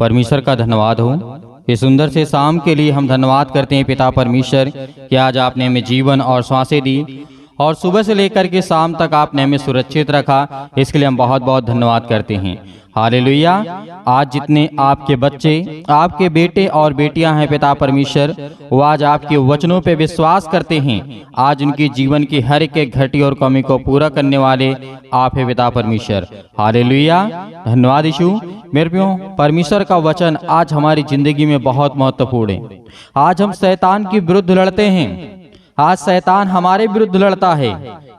परमेश्वर का धन्यवाद हो। इस सुंदर से शाम के लिए हम धन्यवाद करते हैं पिता परमेश्वर कि आज आपने हमें जीवन और सांसें दी और सुबह से लेकर के शाम तक आपने हमें सुरक्षित रखा। इसके लिए हम बहुत बहुत धन्यवाद करते हैं। हालेलुया। आज जितने आपके बच्चे, आपके बेटे और बेटियां हैं पिता परमेश्वर, वो आज आपके वचनों पे विश्वास करते हैं। आज उनके जीवन की हर एक घटी और कमी को पूरा करने वाले आप है पिता परमेश्वर। हालेलुया। धन्यवाद यीशु। मेरे प्रियो, परमेश्वर का वचन आज हमारी जिंदगी में बहुत महत्वपूर्ण है। आज हम शैतान के विरुद्ध लड़ते हैं। आज शैतान हमारे विरुद्ध लड़ता है,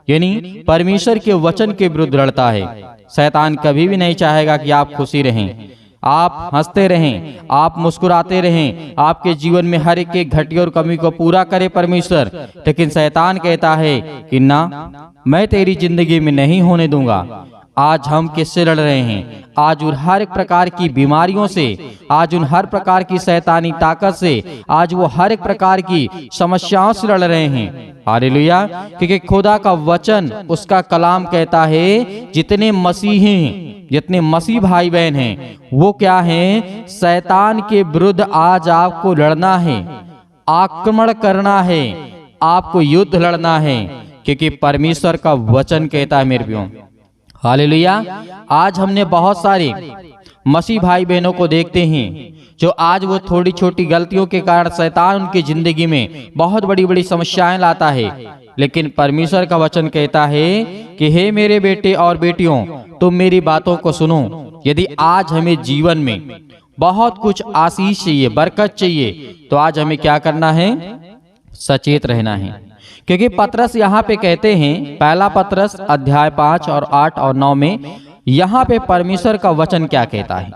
यानी परमेश्वर के वचन के विरुद्ध लड़ता है। शैतान कभी भी नहीं चाहेगा कि आप खुशी रहें, आप हंसते रहें, आप मुस्कुराते रहें, आपके जीवन में हर एक घटी और कमी को पूरा करे परमेश्वर। लेकिन शैतान कहता है कि ना, मैं तेरी जिंदगी में नहीं होने दूंगा। आज हम किससे लड़ रहे हैं? आज उन हर एक प्रकार की बीमारियों से, आज उन हर प्रकार की शैतानी ताकत से, आज वो हर एक प्रकार की समस्याओं से लड़ रहे हैं। हालेलुया। क्योंकि खुदा का वचन, उसका कलाम कहता है जितने मसीह हैं, जितने मसीह भाई बहन हैं, वो क्या हैं? शैतान के विरुद्ध आज आपको लड़ना है, आक्रमण करना है, आपको युद्ध लड़ना है। क्योंकि परमेश्वर का वचन कहता है मेरे प्रियो। हालेलुया। आज हमने बहुत सारे मसीह भाई बहनों को देखते हैं जो आज वो थोड़ी छोटी गलतियों के कारण शैतान उनकी जिंदगी में बहुत बड़ी बड़ी समस्याएं लाता है। लेकिन परमेश्वर का वचन कहता है कि हे मेरे बेटे और बेटियों, तुम मेरी बातों को सुनो। यदि आज हमें जीवन में बहुत कुछ आशीष चाहिए, बरकत चाहिए, तो आज हमें क्या करना है? सचेत रहना है। क्योंकि पतरस यहाँ पे कहते हैं, पहला पतरस अध्याय 5 और 8 और 9 में यहाँ पे परमेश्वर का वचन क्या कहता है।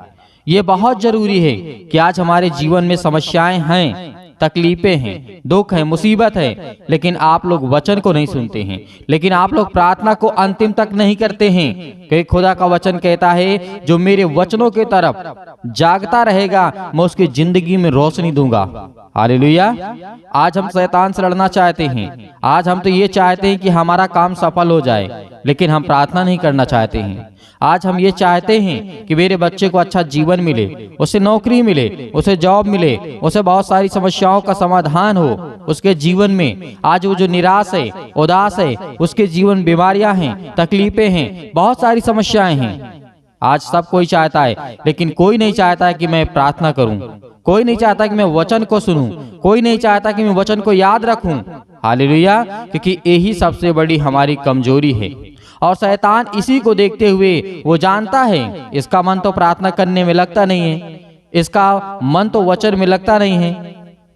ये बहुत जरूरी है कि आज हमारे जीवन में समस्याएं हैं, तकलीफें हैं, दुख है, मुसीबत है, लेकिन आप लोग वचन को नहीं सुनते हैं, लेकिन आप लोग प्रार्थना को अंतिम तक नहीं करते हैं। क्योंकि खुदा का वचन कहता है जो मेरे वचनों की तरफ जागता रहेगा, मैं उसकी जिंदगी में रोशनी दूंगा। हालेलुया। आज हम शैतान से लड़ना चाहते हैं। आज हम तो ये चाहते हैं कि हमारा काम सफल हो जाए, लेकिन हम प्रार्थना नहीं करना चाहते हैं। आज हम ये चाहते हैं कि मेरे बच्चे को अच्छा जीवन मिले, उसे नौकरी मिले, उसे जॉब मिले, उसे बहुत सारी समस्याओं का समाधान हो उसके जीवन में। आज वो जो निराश है, उदास है, उसके जीवन बीमारियां हैं, तकलीफें हैं, बहुत सारी समस्याएं हैं। आज सब कोई चाहता है, लेकिन कोई नहीं चाहता है कि मैं प्रार्थना करूं, कोई नहीं चाहता कि मैं वचन को सुनूं, कोई नहीं चाहता कि मैं वचन को याद रखूं। हालेलुया। क्योंकि यही सबसे बड़ी हमारी कमजोरी है। और शैतान इसी को देखते हुए वो जानता है इसका मन तो प्रार्थना करने में लगता नहीं है, इसका मन तो वचन में लगता नहीं है,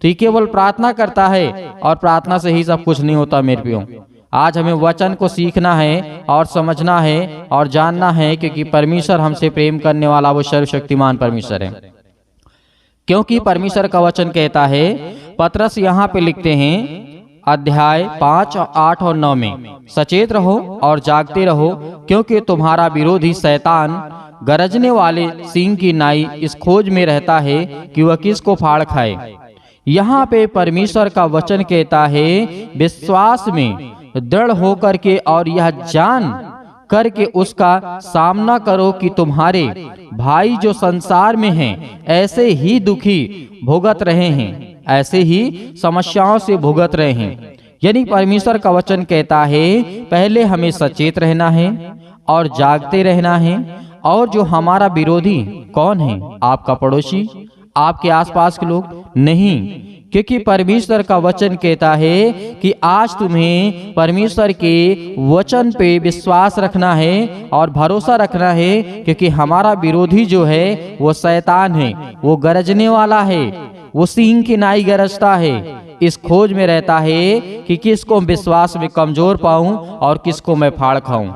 तो ये केवल प्रार्थना करता है और प्रार्थना से ही सब कुछ नहीं होता मेरे प्रियो। आज हमें वचन को सीखना है और समझना है और जानना है, क्योंकि परमेश्वर हमसे प्रेम करने वाला वो सर्वशक्तिमान परमेश्वर है। क्योंकि परमेश्वर का वचन कहता है, पतरस यहाँ पे लिखते हैं अध्याय 5 और 8 और 9 में, सचेत रहो और जागते रहो, क्योंकि तुम्हारा विरोधी शैतान गरजने वाले सिंह की नाई इस खोज में रहता है कि वह किसको फाड़ खाए। यहाँ पे परमेश्वर का वचन कहता है विश्वास में दृढ़ होकर के और यह जान करके उसका सामना करो कि तुम्हारे भाई जो संसार में हैं ऐसे ही दुखी भुगत रहे हैं, ऐसे ही समस्याओं से भुगत रहे हैं। यानी परमेश्वर का वचन कहता है पहले हमें सचेत रहना है और जागते रहना है। और जो हमारा विरोधी कौन है? आपका पड़ोसी, आपके आसपास के लोग नहीं। क्योंकि परमेश्वर का वचन कहता है कि आज तुम्हें परमेश्वर के वचन पे विश्वास रखना है और भरोसा रखना है। क्योंकि हमारा विरोधी जो है वो शैतान है, वो गरजने वाला है, वो सिंह की नाई गरजता है, इस खोज में रहता है कि किसको विश्वास में कमजोर पाऊं और किसको मैं फाड़ खाऊं।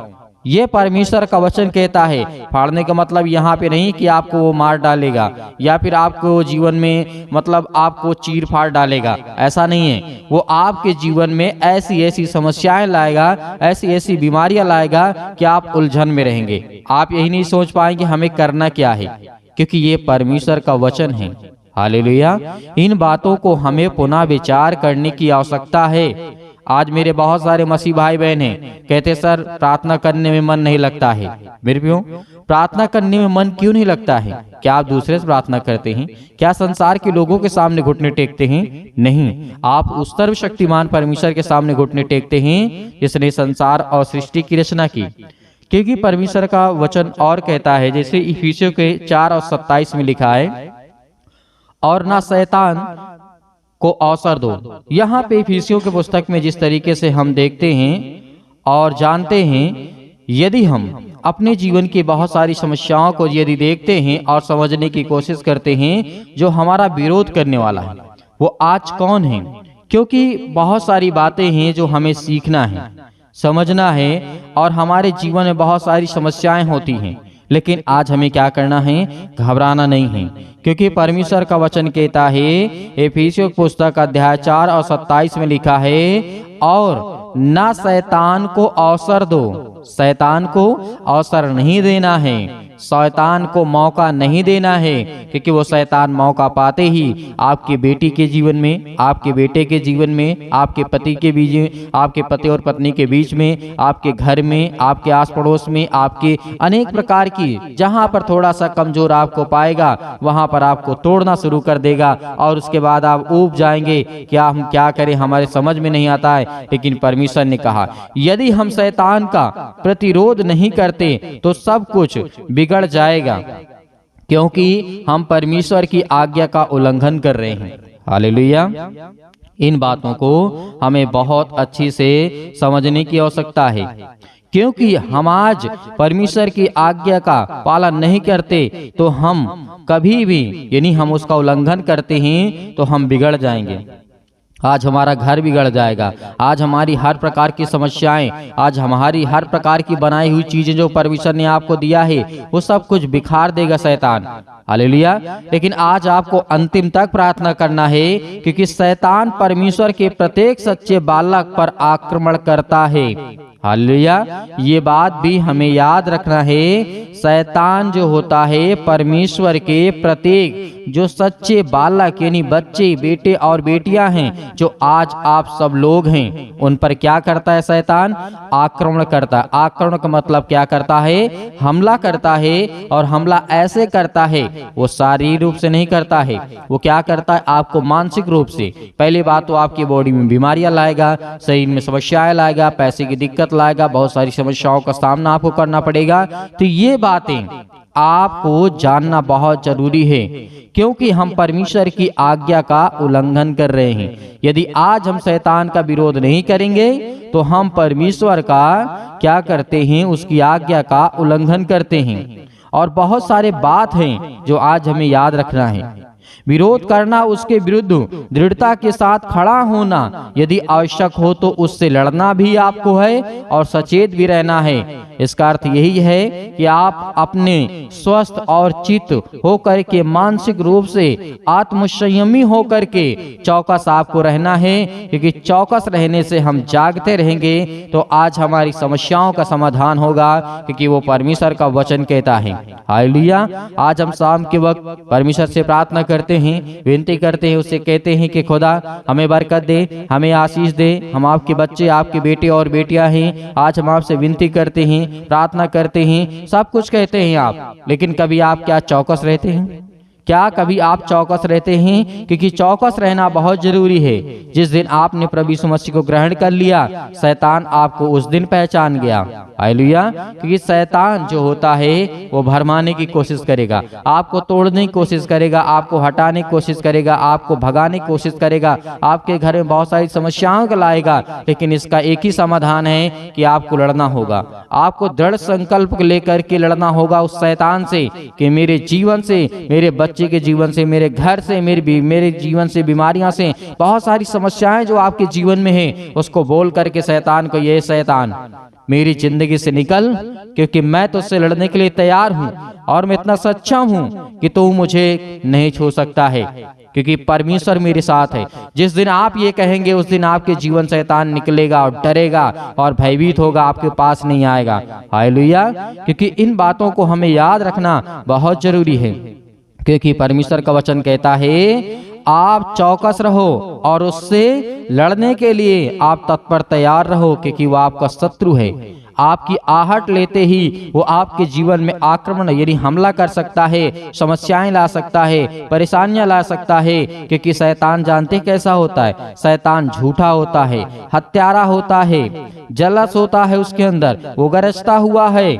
ये परमेश्वर का वचन कहता है। फाड़ने का मतलब यहाँ पे नहीं कि आपको वो मार डालेगा या फिर आपको जीवन में मतलब आपको चीर फाड़ डालेगा, ऐसा नहीं है। वो आपके जीवन में ऐसी ऐसी समस्याएं लाएगा, ऐसी ऐसी बीमारियां लाएगा कि आप उलझन में रहेंगे। आप यही नहीं सोच पाएंगे हमें करना क्या है, क्योंकि ये परमेश्वर का वचन है। हालेलुया। इन बातों को हमें पुनः विचार करने की आवश्यकता है। आज मेरे बहुत सारे मसीह भाई बहन हैं, कहते सर प्रार्थना करने में मन नहीं लगता है। मेरे प्रियो, प्रार्थना करने में मन क्यों नहीं लगता है? क्या आप दूसरे से प्रार्थना करते हैं? क्या संसार के लोगों के सामने घुटने टेकते हैं? नहीं, आप उस सर्वशक्तिमान परमेश्वर के सामने घुटने टेकते हैं जिसने संसार और सृष्टि की रचना की। क्योंकि परमेश्वर का वचन और कहता है, जैसे इफिसियों के 4:27 में लिखा है, और ना शैतान को अवसर दो। यहाँ पे इफिसियों के पुस्तक में जिस तरीके से हम देखते हैं और जानते हैं, यदि हम अपने जीवन की बहुत सारी समस्याओं को यदि देखते हैं और समझने की कोशिश करते हैं, जो हमारा विरोध करने वाला है वो आज कौन है? क्योंकि बहुत सारी बातें हैं जो हमें सीखना है, समझना है, और हमारे जीवन में बहुत सारी समस्याएं होती हैं। लेकिन आज हमें क्या करना है? घबराना नहीं है, क्योंकि परमेश्वर का वचन कहता है, इफिसियों पुस्तक अध्याय 4:27 में लिखा है, और ना शैतान को अवसर दो। शैतान को अवसर नहीं देना है, शैतान को मौका नहीं देना है, क्योंकि वो शैतान मौका पाते ही आपके बेटी के जीवन में, आपके बेटे के जीवन में, आपके पति के बीच में, आपके पति और पत्नी के बीच में, आपके घर में, आपके आस पड़ोस में, आपके अनेक प्रकार की, जहां पर थोड़ा सा कमजोर आपको पाएगा वहां पर आपको तोड़ना शुरू कर देगा, और उसके बाद आप ऊब जाएंगे, क्या हम क्या करें, हमारे समझ में नहीं आता है। लेकिन परमेश्वर ने कहा, यदि हम शैतान का प्रतिरोध नहीं करते तो सब कुछ बिगड़ जाएगा, क्योंकि हम परमेश्वर की आज्ञा का उल्लंघन कर रहे हैं। हालेलुया। इन बातों को हमें बहुत अच्छी से समझने की आवश्यकता है, क्योंकि हम आज परमेश्वर की आज्ञा का पालन नहीं करते तो हम कभी भी, यानी हम उसका उल्लंघन करते हैं तो हम बिगड़ जाएंगे। आज हमारा घर बिगड़ जाएगा, आज हमारी हर प्रकार की समस्याएं, आज हमारी हर प्रकार की बनाई हुई चीजें जो परमेश्वर ने आपको दिया है वो सब कुछ बिखार देगा शैतान। हालेलुया। लेकिन आज आपको अंतिम तक प्रार्थना करना है, क्योंकि शैतान परमेश्वर के प्रत्येक सच्चे बालक पर आक्रमण करता है। हालेलुया। ये बात भी हमें याद रखना है, शैतान जो होता है परमेश्वर के प्रत्येक जो सच्चे बालक यानी बच्चे, बेटे और बेटियां हैं, जो आज आप सब लोग हैं, उन पर क्या करता है शैतान? आक्रमण करता है। आक्रमण का मतलब क्या करता है? हमला करता है, और हमला ऐसे करता है, वो शारीरिक रूप से नहीं करता है, वो क्या करता है? आपको मानसिक रूप से। पहली बात तो आपकी बॉडी में बीमारियां लाएगा, शरीर में समस्याएं लाएगा, पैसे की दिक्कत लाएगा, बहुत सारी समस्याओं का सामना आपको करना पड़ेगा। तो ये बातें आपको जानना बहुत जरूरी है, क्योंकि हम परमेश्वर की आज्ञा का उल्लंघन कर रहे हैं। यदि आज हम शैतान का विरोध नहीं करेंगे तो हम परमेश्वर का क्या करते हैं? उसकी आज्ञा का उल्लंघन करते हैं। और बहुत सारे बात हैं जो आज हमें याद रखना है। विरोध करना, उसके विरुद्ध दृढ़ता के साथ खड़ा होना, यदि आवश्यक हो तो उससे लड़ना भी आपको है और सचेत भी रहना है। इसका अर्थ यही है कि आप अपने स्वस्थ और चित्त होकर के, मानसिक रूप से आत्मसंयमी होकर के चौकस आपको रहना है, क्योंकि चौकस रहने से हम जागते रहेंगे तो आज हमारी समस्याओं का समाधान होगा, क्योंकि वो परमेश्वर का वचन कहता है। हालेलुया। आज हम शाम के वक्त परमेश्वर से प्रार्थना करते हैं, विनती करते हैं, उससे कहते हैं कि खुदा हमें बरकत दे, हमें आशीष दे। हम आपके बच्चे, आपके बेटे और बेटियां हैं, आज हम आपसे विनती करते हैं, प्रार्थना करते हैं, सब कुछ कहते हैं आप, लेकिन कभी आप क्या चौकस रहते हैं? क्या कभी आप चौकस रहते हैं? क्योंकि चौकस रहना बहुत जरूरी है। जिस दिन आपने प्रभु यीशु मसीह को ग्रहण कर लिया, शैतान आपको उस दिन पहचान गया। हालेलुया। क्योंकि शैतान जो होता है वो भरमाने की कोशिश करेगा, आपको तोड़ने की कोशिश करेगा, आपको हटाने की कोशिश करेगा, आपको भगाने की कोशिश करेगा, आपके घर में बहुत सारी समस्याओं को लाएगा। लेकिन इसका एक ही समाधान है कि आपको लड़ना होगा। आपको दृढ़ संकल्प लेकर के लड़ना होगा उस शैतान से कि मेरे जीवन से, मेरे बच्चे के जीवन से, मेरे घर से, मेरे जीवन से, बीमारियां से, बहुत सारी समस्याएं जो आपके जीवन में है, उसको बोल करके शैतान को, ये शैतान मेरी जिंदगी से निकल, क्योंकि मैं तुझसे लड़ने के लिए तैयार हूं और मैं इतना सच्चा हूं कि तू मुझे नहीं छू सकता है, क्योंकि परमेश्वर मेरे साथ है। जिस दिन आप ये कहेंगे उस दिन आपके जीवन शैतान निकलेगा और डरेगा और भयभीत होगा, आपके पास नहीं आएगा। हालेलुया। क्योंकि इन बातों को हमें याद रखना बहुत जरूरी है, क्योंकि परमेश्वर का वचन कहता है आप चौकस रहो और उससे लड़ने के लिए आप तत्पर तैयार रहो, क्योंकि वो आपका शत्रु है। आपकी आहट लेते ही वो आपके जीवन में आक्रमण यानी हमला कर सकता है, समस्याएं ला सकता है, परेशानियां ला सकता है, क्योंकि शैतान जानते कैसा होता है। शैतान झूठा होता है, हत्यारा होता है, जलस होता है उसके अंदर, वो गरजता हुआ है।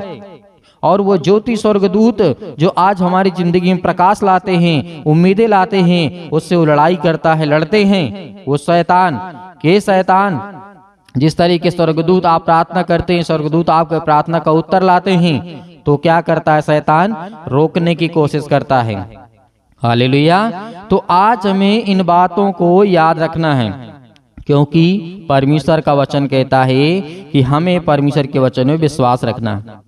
और वो ज्योति स्वर्गदूत जो आज हमारी जिंदगी में प्रकाश लाते हैं, उम्मीदें लाते हैं, उससे वो लड़ाई करता है, लड़ते हैं। वो शैतान जिस तरीके स्वर्गदूत आप प्रार्थना करते हैं, स्वर्गदूत आपके प्रार्थना का उत्तर लाते हैं, तो क्या करता है शैतान? रोकने की कोशिश करता है। हालेलुया। तो आज हमें इन बातों को याद रखना है, क्योंकि परमेश्वर का वचन कहता है कि हमें परमेश्वर के वचन में विश्वास रखना है।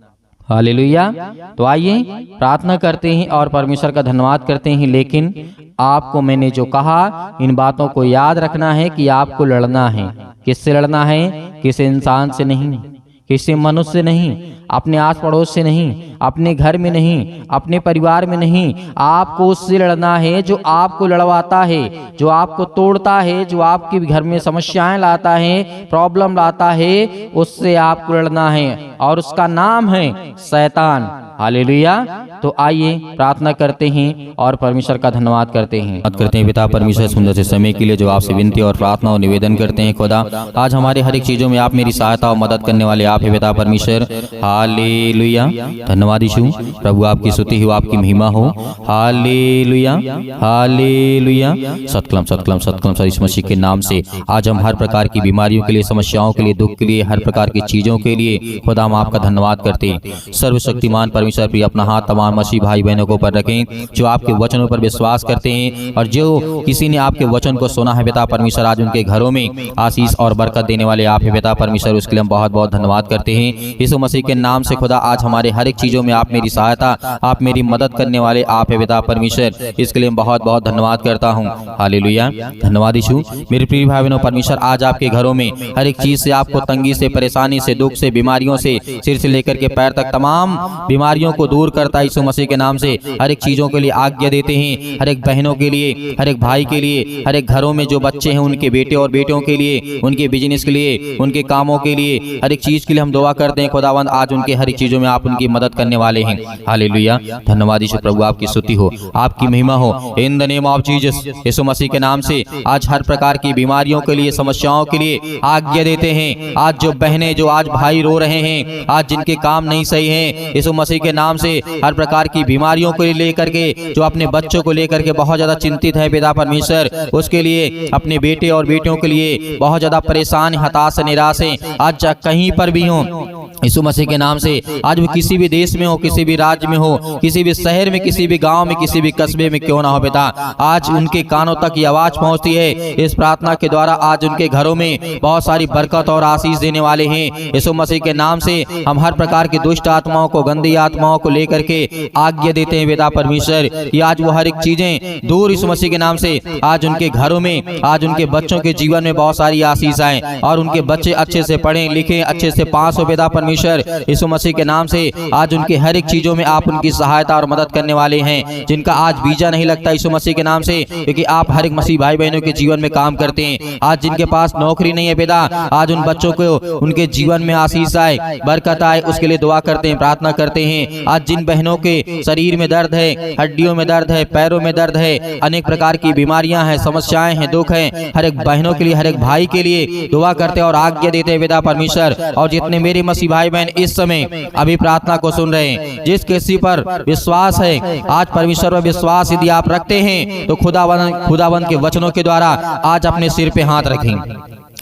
हालेलुया। तो आइए प्रार्थना करते हैं और परमेश्वर का धन्यवाद करते हैं। लेकिन आपको मैंने जो कहा, इन बातों को याद रखना है कि आपको लड़ना है। किससे लड़ना है? किसी इंसान से नहीं, किसी मनुष्य से नहीं, अपने आस पड़ोस से नहीं, अपने घर में नहीं, अपने परिवार में नहीं। आपको उससे लड़ना है जो आपको लड़वाता है, जो आपको तोड़ता है, जो आपके घर में समस्याएं लाता है, प्रॉब्लम लाता है, उससे आपको लड़ना है, और उसका नाम है शैतान। हालेलुया। तो आइए प्रार्थना करते हैं और परमेश्वर का धन्यवाद करते हैं। बात करते हैं पिता परमेश्वर सुंदर से समय के लिए जो आपसे विनती और प्रार्थना और निवेदन करते हैं। खुदा आज हमारे हर एक चीजों में आप मेरी सहायता और मदद करने वाले आप है पिता परमेश्वर। हालेलुया। धन्यवाद यीशु। प्रभु आपकी स्तुति हो, आपकी महिमा हो। Hallelujah, hallelujah. सतकलम सतकलम सतकलम सर इस मसीह के नाम से आज हम हर प्रकार की बीमारियों के लिए, समस्याओं के लिए, दुख के लिए, हर प्रकार की चीजों के लिए खुदा हम आपका धन्यवाद करते हैं। सर्वशक्तिमान परमेश्वर भी अपना हाथ तमाम मसीह भाई बहनों को पर रखें जो आपके वचनों पर विश्वास करते हैं, और जो किसी ने आपके वचन को सुना है पिता परमेश्वर, आज उनके घरों में आशीष और बरकत देने वाले आप है पिता परमेश्वर। उसके लिए हम बहुत बहुत धन्यवाद करते हैं यीशु मसीह के नाम से। खुदा आज हमारे हर एक चीजों में आप मेरी सहायता, आप मेरी मदद करने वाले आप है पिता परमेश्वर। इसके लिए बहुत बहुत धन्यवाद करता हूँ। हालेलुया। धन्यवाद यीशु। मेरे प्रिय भाई बहनों, परमेश्वर आज आपके घरों में हर एक चीज से, आपको तंगी से, परेशानी से, दुख से, बीमारियों से, सिर से लेकर के पैर तक तमाम बीमारियों को दूर करता है यीशु मसीह के नाम से। हर एक चीजों के लिए आज्ञा देते हैं, हर एक बहनों के लिए, हर एक भाई के लिए, हर एक घरों में जो बच्चे हैं उनके बेटे और बेटियों के लिए, उनके बिजनेस के लिए, उनके कामों के लिए, हर एक चीज के लिए हम दुआ करते हैं। खुदावंद आज उनके हर एक चीजों में आप उनकी मदद करने वाले हैं। हालेलुया। धन्यवाद यीशु। प्रभु आपकी स्तुति हो, आपकी महिमा हो। In the name of Jesus Yeshu Masih के नाम से आज हर प्रकार की बीमारियों के लिए, समस्याओं के लिए आज्ञा देते हैं। आज जो बहनें, जो आज भाई रो रहे हैं, आज जिनके काम नहीं सही हैं, यीशु मसीह के नाम से हर प्रकार की बीमारियों को लेकर के, जो अपने बच्चों को लेकर के बहुत ज्यादा चिंतित है पिता परमेश्वर, उसके लिए, अपने बेटे और बेटियों के लिए बहुत ज्यादा परेशान, हताश, निराश है, आज कहीं पर भी हो यीशु मसीह के नाम से, आज वो किसी भी देश में हो, किसी भी राज्य में हो, किसी भी शहर में, किसी भी गांव में, किसी भी कस्बे में क्यों ना हो पिता, आज उनके कानों तक ये आवाज पहुंचती है। इस प्रार्थना के द्वारा आज उनके घरों में बहुत सारी बरकत और आशीष देने वाले हैं यीशु मसीह के नाम से। हम हर प्रकार की दुष्ट आत्माओं को, गंदी आत्माओं को लेकर के आज्ञा देते हैं पिता परमेश्वर कि आज वो हर एक चीजें दूर यीशु मसीह के नाम से आज उनके घरों में, आज उनके बच्चों के जीवन में बहुत सारी आशीष आए, और उनके बच्चे अच्छे से पढ़ें लिखें, अच्छे से पास हो पिता परमेश्वर। यीशु मसीह के नाम से आज उनके हर एक चीजों में आप उनकी सहायता और मदद करने वाले हैं। जिनका आज वीजा नहीं लगता यीशु मसीह के नाम से, क्योंकि आप हर एक मसीह भाई बहनों के जीवन में काम करते हैं। आज जिनके पास नौकरी नहीं है पिता, आज उन बच्चों को, उनके जीवन में आशीष आए, बरकत आए, उसके लिए दुआ करते हैं, प्रार्थना करते हैं। आज जिन बहनों के शरीर में दर्द है, हड्डियों में दर्द है, पैरों में दर्द है, अनेक प्रकार की बीमारियां हैं, समस्याएं हैं, दुख हैं, हर एक बहनों के लिए, हर एक भाई के लिए दुआ करते हैं और आज्ञा देते हैं पिता परमेश्वर। और जितने मेरे मसीह भाई बहन इस समय अभी प्रार्थना को सुन रहे हैं, जिस किसी पर विश्वास है, आज परमेश्वर पर विश्वास यदि आप रखते हैं तो खुदावंद के वचनों के द्वारा आज अपने सिर पे हाथ रखें,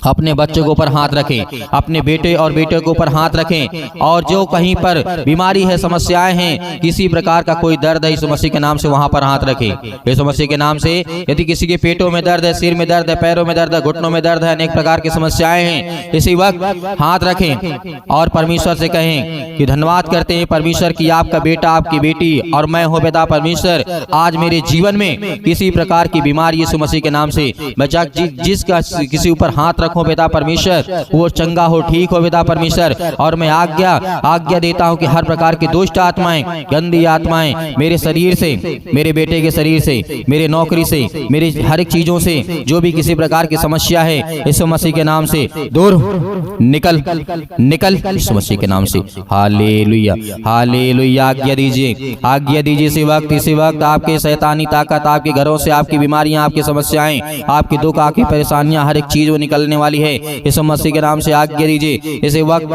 अपने बच्चों के ऊपर हाथ रखें, अपने बेटे और बेटे के ऊपर हाथ रखें, और जो कहीं पर बीमारी है, समस्याएं हैं, किसी प्रकार का कोई दर्द है, यीशु मसीह के नाम से वहां पर हाथ रखें। यीशु मसीह के नाम से यदि किसी के पेटों में दर्द है, सिर में दर्द है, पैरों में दर्द है, घुटनों में दर्द है, अनेक प्रकार की समस्याएं हैं, इसी वक्त हाथ रखें और परमेश्वर से कहें कि धन्यवाद करते हैं परमेश्वर की आपका बेटा, आपकी बेटी और मैं हूँ पिता परमेश्वर। आज मेरे जीवन में किसी प्रकार की बीमारी यीशु मसीह के नाम से मैं जिसका किसी ऊपर हाथ रखो पिता परमेश्वर, वो चंगा हो, ठीक हो पिता परमेश्वर। और मैं आज्ञा देता हूँ कि हर प्रकार की दुष्ट आत्माएं, गंदी आत्माएं मेरे शरीर से, मेरे बेटे के शरीर से, मेरे नौकरी से, मेरी हर एक चीजों से जो भी किसी प्रकार की समस्या है, यीशु मसीह के नाम से दूर निकल यीशु मसीह के नाम से। Hallelujah hallelujah. आज्ञा दीजिए इसी वक्त आपके शैतानी ताकत, आपके घरों से आपकी बीमारियां, आपकी समस्याएं, आपके दुख, आपकी परेशानियां, हर एक चीज वो निकलने वाली है यीशु मसीह के नाम से। आज्ञा दीजिए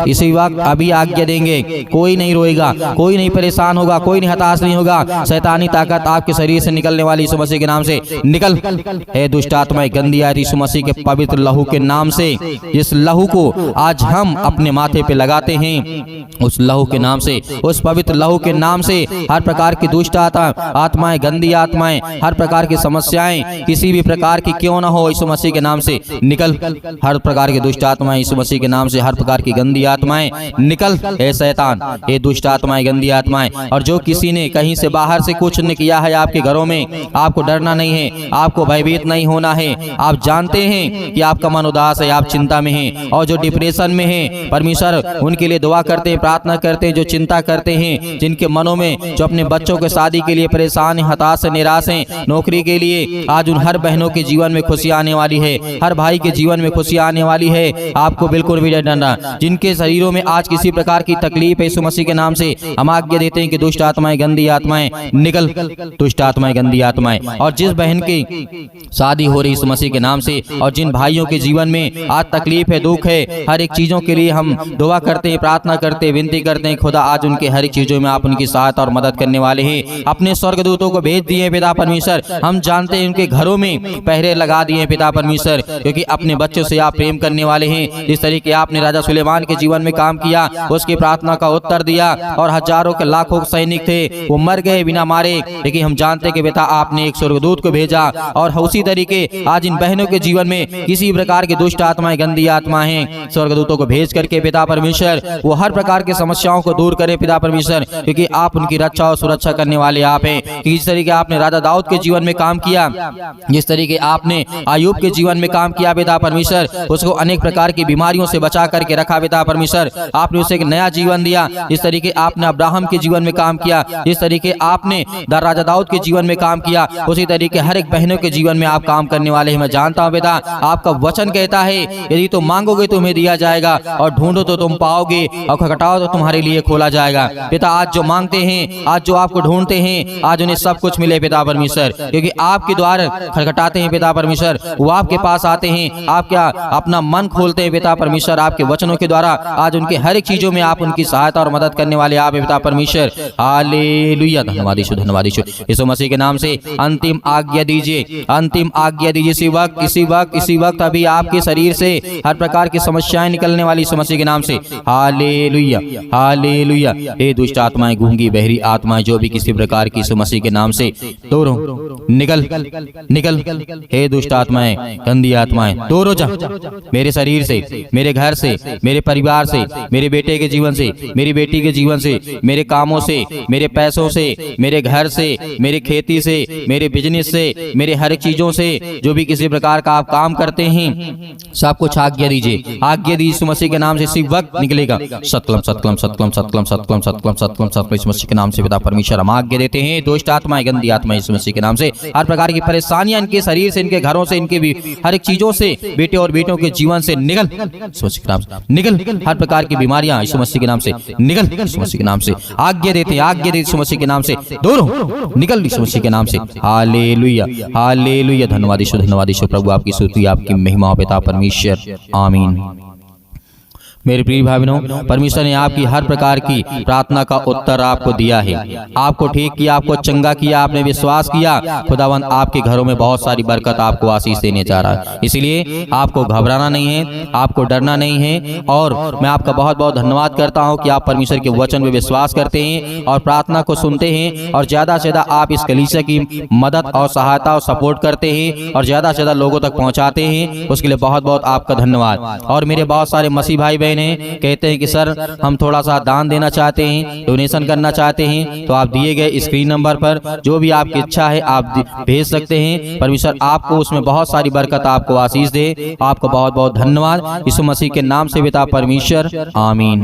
इसी वक्त अभी आज्ञा देंगे। कोई नहीं रोएगा, कोई नहीं परेशान होगा, कोई नहीं हताश नहीं होगा। शैतानी ताकत आपके शरीर से निकलने वाली यीशु मसीह के नाम से निकल। हे दुष्ट आत्माएं, गंदी आत्माएं, यीशु मसीह के पवित्र लहू के नाम से, इस लहू को आज हम अपने माथे पे लगाते हैं। उस लहू के नाम से, उस पवित्र लहू के नाम से हर प्रकार की दुष्ट आत्माएं, गंदी आत्माएं, हर प्रकार की समस्याएं किसी भी प्रकार की क्यों ना हो, यीशु मसीह के नाम से निकल। हर प्रकार की दुष्ट आत्माएं यीशु मसीह के नाम से, हर प्रकार की गंदी आत्माएं निकल। हे शैतान, हे दुष्ट आत्माएं, गंदी आत्माएं, और जो किसी ने कहीं से बाहर से कुछ ने किया है आपके घरों में, आपको डरना नहीं है, आपको भयभीत नहीं होना है। आप जानते हैं कि आपका मन उदास है, आप चिंता में हैं, और जो डिप्रेशन में है, परमेश्वर उनके लिए दुआ करते हैं, प्रार्थना करते हैं। जो चिंता करते हैं, जिनके मनों में, जो अपने बच्चों के शादी के लिए परेशान है, हताश है, निराश है, नौकरी के लिए, आज उन हर बहनों के जीवन में खुशी आने वाली है, हर भाई के जीवन में खुशी आने वाली है। आपको बिल्कुल भी डरना, जिनके शरीरों में आज किसी प्रकार की तकलीफ है, यीशु मसीह के नाम से हम आज्ञा देते हैं कि दुष्ट आत्माएं, गंदी आत्माएं निकल, दुष्ट आत्माएं, गंदी आत्माएं। और जिस बहन की शादी हो रही यीशु मसीह के नाम से, और जिन भाइयों के जीवन में आज तकलीफ है, दुख है, हर एक चीजों के लिए हम दुआ करते हैं, प्रार्थना करते हैं, विनती करते हैं। खुदा आज उनके हर एक चीजों में आप उनकी सहायता और मदद करने वाले हैं। अपने स्वर्गदूतों को भेज दिए पिता परमेश्वर। हम जानते हैं उनके घरों में पहरे लगा दिए पिता परमेश्वर, क्योंकि अपने बच्चों से आप प्रेम करने वाले हैं। जिस तरीके आपने राजा सुलेमान के जीवन में काम किया, उसकी प्रार्थना का उत्तर दिया, और हजारों के लाखों सैनिक थे, वो मर गए बिना मारे, लेकिन हम जानते हैं कि बेटा आपने एक स्वर्गदूत को भेजा। और उसी तरीके आज इन बहनों के जीवन में किसी प्रकार की दुष्ट आत्माएं, गंदी आत्माएं हैं, स्वर्गदूतों को भेज करके पिता परमेश्वर वो हर प्रकार की समस्याओं को दूर करें पिता परमेश्वर, क्योंकि आप उनकी रक्षा और सुरक्षा करने वाले आप हैं। जिस तरीके आपने राजा दाऊद के जीवन में काम किया, जिस तरीके आपने अय्यूब के जीवन में काम किया पिता परमेश्वर, उसको अनेक प्रकार की बीमारियों से बचा करके रखा पिता परमेश्वर। आपने उसे एक नया जीवन दिया। जिस तरीके आपने अब्राहम के जीवन में काम किया, जिस तरीके आपने राजा दाऊद के जीवन में काम किया, उसी तरीके हर एक बहनों के जीवन में आप काम करने वाले हैं। मैं जानता हूँ पिता, आपका वचन कहता है यदि तुम मांगोगे तो तुम्हें दिया जाएगा, और ढूंढो तो तुम पाओगे, और खटखटाओ तो तुम्हारे लिए खोला जाएगा। पिता आज जो मांगते हैं, आज जो आपको ढूंढते हैं, आज उन्हें सब कुछ मिले पिता परमेश्वर, क्योंकि आपके द्वार खटखटाते हैं पिता परमेश्वर, वो आपके पास आते हैं, आप क्या अपना मन खोलते हैं पिता परमेश्वर। आपके वचनों के द्वारा आज उनके हर एक चीजों में आप उनकी सहायता और मदद करने वाले आप पिता परमेश्वर। हालेलुया, धन्यवाद यीशु, धन्यवाद यीशु। यीशु मसीह के नाम से अंतिम आज्ञा दीजिए, अंतिम आज्ञा दीजिए। इसी वक्त अभी आपके शरीर से हर प्रकार की समस्याएं निकलने वाली यीशु मसीह के नाम से। Hallelujah hallelujah. हे दुष्ट आत्माएं, गूंगी बहरी आत्माएं, जो भी किसी प्रकार की यीशु मसीह के नाम से दूर हो, निकल निकल। हे दुष्ट आत्माएं, गंदी आत्माएं, दूर हो जा मेरे शरीर से, मेरे घर से, मेरे परिवार से, मेरे बेटे के जीवन से, मेरी बेटी के जीवन से, मेरे कामों से, मेरे पैसों से, मेरे घर से, मेरी खेती से, मेरे बिजनेस से, मेरे हर एक चीजों से, जो भी किसी प्रकार का आप काम करते हैं, सब कुछ आज्ञा दीजिए, आज्ञा दीजिए यीशु मसीह के नाम से। इसी वक्त निकलेगा सतलम सतलम सतलम सतलम सतलम सतलम सतलम सतलम यीशु मसीह के नाम से। पिता परमेश्वर हम आज्ञा देते हैं, दुष्ट आत्माएं, गंदी आत्माएं यीशु मसीह के नाम से, हर प्रकार की परेशानियां इनके शरीर से, इनके घरों से, इनके भी हर एक चीजों से, बेटे और बेटों के जीवन से निकल यीशु मसीह के नाम से, निकल। हर प्रकार की बीमारियां यीशु मसीह के नाम से निकल यीशु मसीह के नाम से। आज्ञा देते हैं, आज्ञा देते यीशु मसीह के नाम से, दूर हो, निकल यीशु मसीह के नाम से। हालेलुया हालेलुया, धन्यवाद यीशु, धन्यवाद यीशु। प्रभु आपकी स्तुति, आपकी महिमा हो पिता परमेश्वर, आमीन। मेरे प्रिय भाई बहनों, परमेश्वर ने आपकी हर प्रकार की प्रार्थना का उत्तर आपको दिया है, आपको ठीक किया, आपको चंगा किया, आपने विश्वास किया। खुदावंद आपके घरों में बहुत सारी बरकत आपको आशीष देने जा रहा है, इसलिए आपको घबराना नहीं है, आपको डरना नहीं है। और मैं आपका बहुत बहुत धन्यवाद करता हूं कि आप परमेश्वर के वचन में विश्वास करते हैं और प्रार्थना को सुनते हैं, और ज्यादा से ज्यादा आप इस कलीसिया की मदद और सहायता और सपोर्ट करते हैं, और ज्यादा से ज्यादा लोगों तक पहुंचाते हैं। उसके लिए बहुत बहुत आपका धन्यवाद। और मेरे बहुत सारे मसीह भाई बहन बहनें कहते हैं कि सर हम थोड़ा सा दान देना चाहते हैं, डोनेशन करना चाहते हैं, तो आप दिए गए स्क्रीन नंबर पर जो भी आपकी इच्छा है आप भेज सकते हैं। परमेश्वर आपको उसमें बहुत सारी बरकत, आपको आशीष दे। आपको बहुत बहुत धन्यवाद। यीशु मसीह के नाम से पिता परमेश्वर, आमीन।